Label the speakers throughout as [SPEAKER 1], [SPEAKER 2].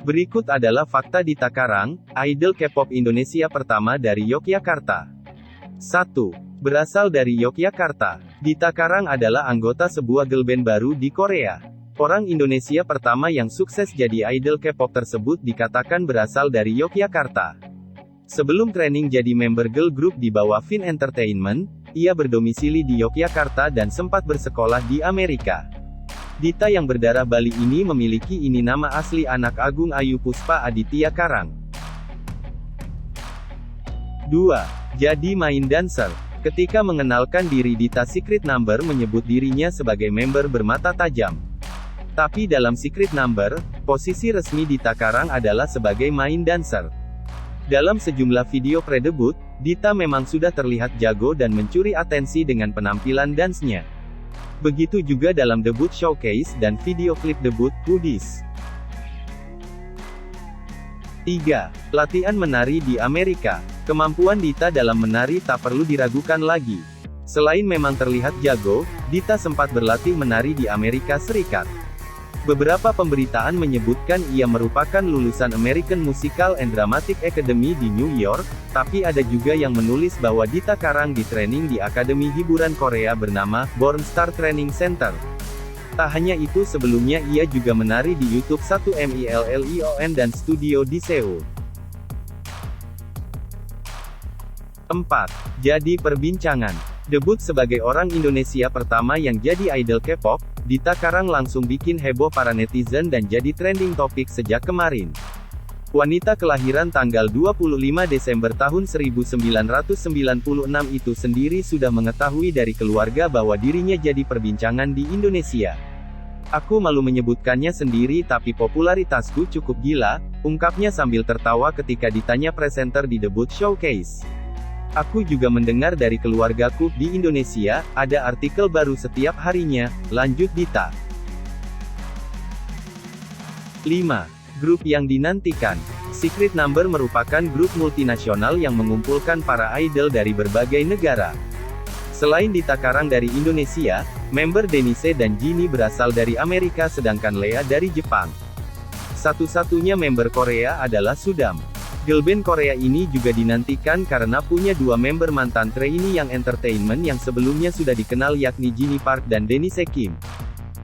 [SPEAKER 1] Berikut adalah fakta Dita Karang, idol K-pop Indonesia pertama dari Yogyakarta. 1. Berasal dari Yogyakarta. Dita Karang adalah anggota sebuah girl band baru di Korea. Orang Indonesia pertama yang sukses jadi idol K-pop tersebut dikatakan berasal dari Yogyakarta. Sebelum training jadi member girl group di bawah Fin Entertainment, ia berdomisili di Yogyakarta dan sempat bersekolah di Amerika. Dita yang berdarah Bali ini memiliki nama asli anak Agung Ayu Puspa Aditya Karang. 2. Jadi main dancer. Ketika mengenalkan diri Dita Secret Number menyebut dirinya sebagai member bermata tajam. Tapi dalam Secret Number, posisi resmi Dita Karang adalah sebagai main dancer. Dalam sejumlah video pre-debut, Dita memang sudah terlihat jago dan mencuri atensi dengan penampilan dance-nya. Begitu juga dalam debut showcase dan video klip debut, Goodies. 3. Latihan menari di Amerika. Kemampuan Dita dalam menari tak perlu diragukan lagi. Selain memang terlihat jago, Dita sempat berlatih menari di Amerika Serikat. Beberapa pemberitaan menyebutkan ia merupakan lulusan American Musical and Dramatic Academy di New York, tapi ada juga yang menulis bahwa Dita Karang di training di Akademi Hiburan Korea bernama Born Star Training Center. Tak hanya itu, sebelumnya ia juga menari di YouTube 1MILLION dan studio di Seoul. 4. Jadi perbincangan. Debut sebagai orang Indonesia pertama yang jadi idol K-pop, Dita Karang langsung bikin heboh para netizen dan jadi trending topik sejak kemarin. Wanita kelahiran tanggal 25 Desember tahun 1996 itu sendiri sudah mengetahui dari keluarga bahwa dirinya jadi perbincangan di Indonesia. Aku malu menyebutkannya sendiri tapi popularitasku cukup gila, ungkapnya sambil tertawa ketika ditanya presenter di debut showcase. Aku juga mendengar dari keluargaku di Indonesia, ada artikel baru setiap harinya, lanjut Dita. 5. Grup yang dinantikan. Secret Number merupakan grup multinasional yang mengumpulkan para idol dari berbagai negara. Selain Dita Karang dari Indonesia, member Denise dan Jinnie berasal dari Amerika sedangkan Lea dari Jepang. Satu-satunya member Korea adalah Sudam. Girlband Korea ini juga dinantikan karena punya dua member mantan trainee Young Entertainment yang sebelumnya sudah dikenal yakni Jinnie Park dan Denise Kim.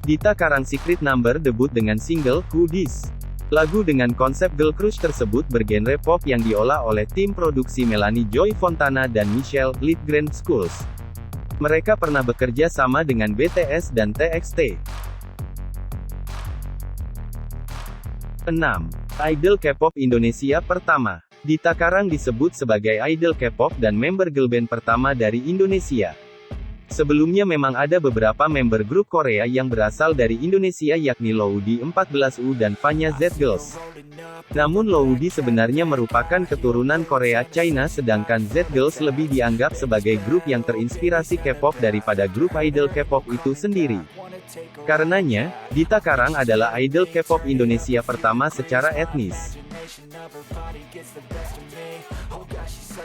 [SPEAKER 1] Dita Karang Secret Number debut dengan single, Goodies. Lagu dengan konsep girl crush tersebut bergenre pop yang diolah oleh tim produksi Melanie Joy Fontana dan Michelle Litgren Schools. Mereka pernah bekerja sama dengan BTS dan TXT. 6. Idol K-pop Indonesia pertama. Dita Karang disebut sebagai idol K-pop dan member girl band pertama dari Indonesia. Sebelumnya memang ada beberapa member grup Korea yang berasal dari Indonesia yakni Loudi 14U dan Fanya Z Girls. Namun Loudi sebenarnya merupakan keturunan Korea China sedangkan Z Girls lebih dianggap sebagai grup yang terinspirasi K-pop daripada grup idol K-pop itu sendiri. Karenanya, Dita Karang adalah idol K-pop Indonesia pertama secara etnis.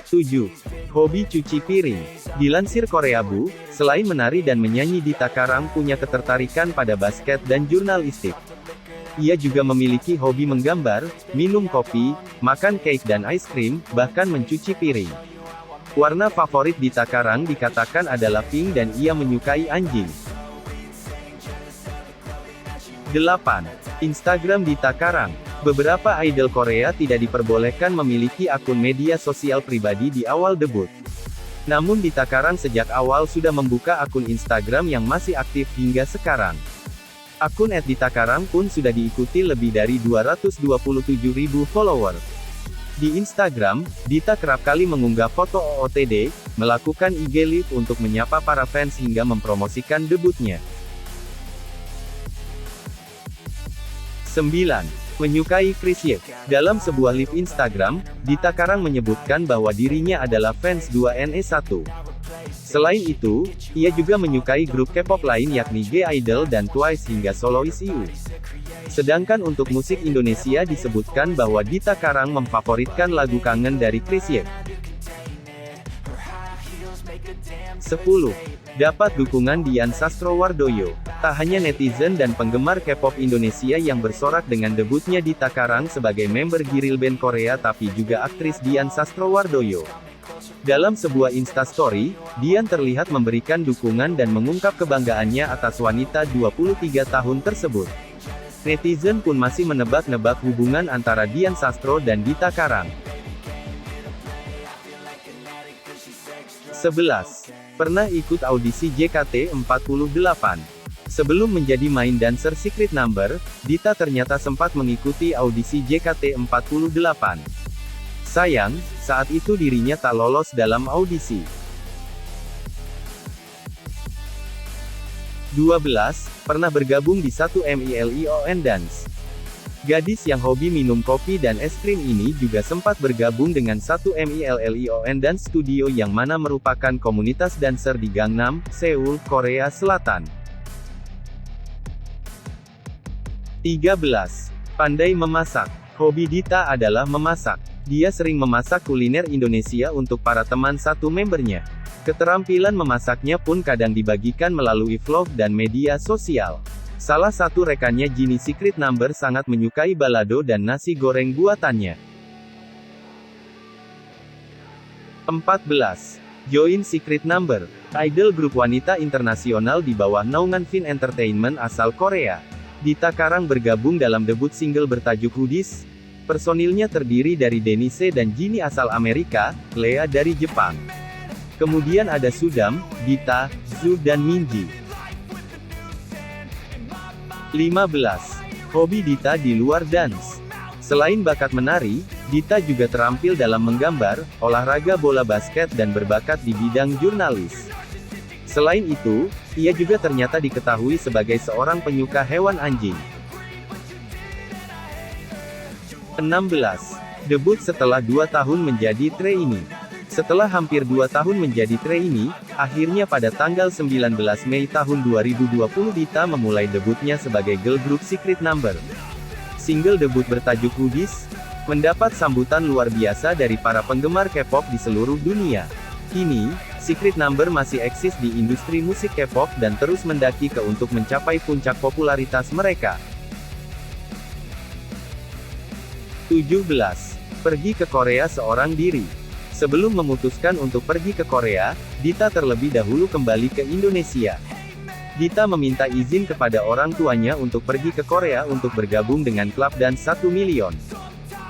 [SPEAKER 1] 7. Hobi cuci piring. Dilansir Koreabu, selain menari dan menyanyi, Dita Karang punya ketertarikan pada basket dan jurnalistik. Ia juga memiliki hobi menggambar, minum kopi, makan cake dan ice cream, bahkan mencuci piring. Warna favorit Dita Karang dikatakan adalah pink dan ia menyukai anjing. 8. Instagram Dita Karang. Beberapa idol Korea tidak diperbolehkan memiliki akun media sosial pribadi di awal debut. Namun Dita Karang sejak awal sudah membuka akun Instagram yang masih aktif hingga sekarang. Akun @ditakarang pun sudah diikuti lebih dari 227.000 follower. Di Instagram, Dita kerap kali mengunggah foto OOTD, melakukan IG Live untuk menyapa para fans hingga mempromosikan debutnya. 9. Menyukai Chris Ye. Dalam sebuah live Instagram, Dita Karang menyebutkan bahwa dirinya adalah fans 2NE1. Selain itu, ia juga menyukai grup K-pop lain yakni G-Idol dan Twice hingga solois IU. Sedangkan untuk musik Indonesia disebutkan bahwa Dita Karang memfavoritkan lagu Kangen dari Chris Ye. 10. Dapat dukungan Dian Sastrowardoyo. Tak hanya netizen dan penggemar K-pop Indonesia yang bersorak dengan debutnya Dita Karang sebagai member girl band Korea tapi juga aktris Dian Sastrowardoyo. Dalam sebuah instastory, Dian terlihat memberikan dukungan dan mengungkap kebanggaannya atas wanita 23 tahun tersebut. Netizen pun masih menebak-nebak hubungan antara Dian Sastro dan Dita Karang. 11. Pernah ikut audisi JKT48. Sebelum menjadi main dancer Secret Number, Dita ternyata sempat mengikuti audisi JKT48. Sayang, saat itu dirinya tak lolos dalam audisi. 12. Pernah bergabung di 1MILION Dance. Gadis yang hobi minum kopi dan es krim ini juga sempat bergabung dengan 1MILION Dance Studio yang mana merupakan komunitas dancer di Gangnam, Seoul, Korea Selatan. 13. Pandai memasak. Hobi Dita adalah memasak. Dia sering memasak kuliner Indonesia untuk para teman satu membernya. Keterampilan memasaknya pun kadang dibagikan melalui vlog dan media sosial. Salah satu rekannya Jennie Secret Number sangat menyukai balado dan nasi goreng buatannya. 14. Join Secret Number. Idol grup wanita internasional di bawah naungan Vin Entertainment asal Korea. Dita Karang bergabung dalam debut single bertajuk Hoodies. Personilnya terdiri dari Denise dan Jennie asal Amerika, Lea dari Jepang. Kemudian ada Sudam, Dita, Zhu dan Minji. 15. Hobi Dita di luar dance. Selain bakat menari, Dita juga terampil dalam menggambar, olahraga bola basket dan berbakat di bidang jurnalis. Selain itu, ia juga ternyata diketahui sebagai seorang penyuka hewan anjing. 16. Debut setelah 2 tahun menjadi trainee. Setelah hampir 2 tahun menjadi trainee, akhirnya pada tanggal 19 Mei tahun 2020 Dita memulai debutnya sebagai girl group Secret Number. Single debut bertajuk Hoodies mendapat sambutan luar biasa dari para penggemar K-pop di seluruh dunia. Kini, Secret Number masih eksis di industri musik K-pop dan terus mendaki untuk mencapai puncak popularitas mereka. 17. Pergi ke Korea seorang diri. Sebelum memutuskan untuk pergi ke Korea, Dita terlebih dahulu kembali ke Indonesia. Dita meminta izin kepada orang tuanya untuk pergi ke Korea untuk bergabung dengan klub Dance 1 Million.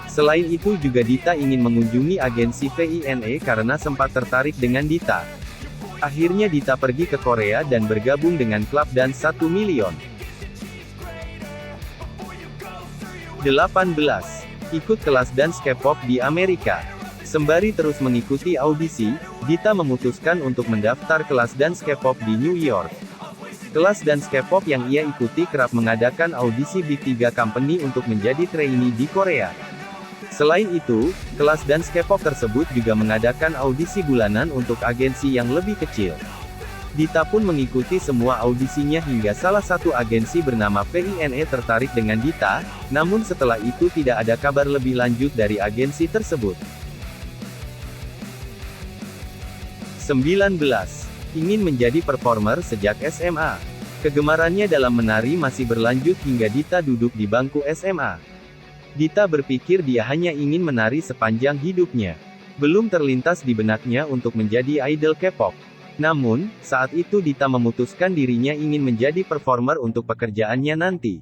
[SPEAKER 1] Selain itu juga Dita ingin mengunjungi agensi VINE karena sempat tertarik dengan Dita. Akhirnya Dita pergi ke Korea dan bergabung dengan klub Dance 1 Million. 18. Ikut kelas dance K-pop di Amerika. Sembari terus mengikuti audisi, Dita memutuskan untuk mendaftar kelas dance K-pop di New York. Kelas dance K-pop yang ia ikuti kerap mengadakan audisi Big 3 Company untuk menjadi trainee di Korea. Selain itu, kelas dance K-pop tersebut juga mengadakan audisi bulanan untuk agensi yang lebih kecil. Dita pun mengikuti semua audisinya hingga salah satu agensi bernama VINE tertarik dengan Dita, namun setelah itu tidak ada kabar lebih lanjut dari agensi tersebut. 19. Ingin menjadi performer sejak SMA. Kegemarannya dalam menari masih berlanjut hingga Dita duduk di bangku SMA. Dita berpikir dia hanya ingin menari sepanjang hidupnya. Belum terlintas di benaknya untuk menjadi idol K-pop. Namun, saat itu Dita memutuskan dirinya ingin menjadi performer untuk pekerjaannya nanti.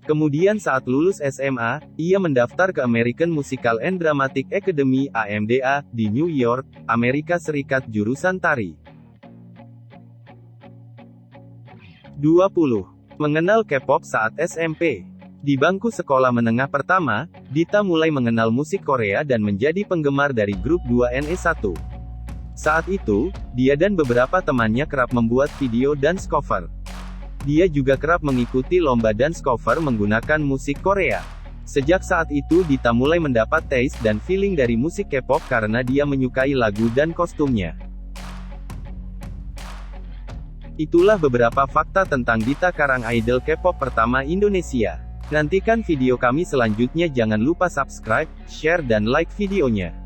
[SPEAKER 1] Kemudian saat lulus SMA, ia mendaftar ke American Musical and Dramatic Academy (AMDA) di New York, Amerika Serikat jurusan tari. 20. Mengenal K-pop saat SMP. Di bangku sekolah menengah pertama, Dita mulai mengenal musik Korea dan menjadi penggemar dari grup 2NE1. Saat itu, dia dan beberapa temannya kerap membuat video dance cover. Dia juga kerap mengikuti lomba dance cover menggunakan musik Korea. Sejak saat itu Dita mulai mendapat taste dan feeling dari musik K-pop karena dia menyukai lagu dan kostumnya. Itulah beberapa fakta tentang Dita Karang, idol K-pop pertama Indonesia. Nantikan video kami selanjutnya, jangan lupa subscribe, share dan like videonya.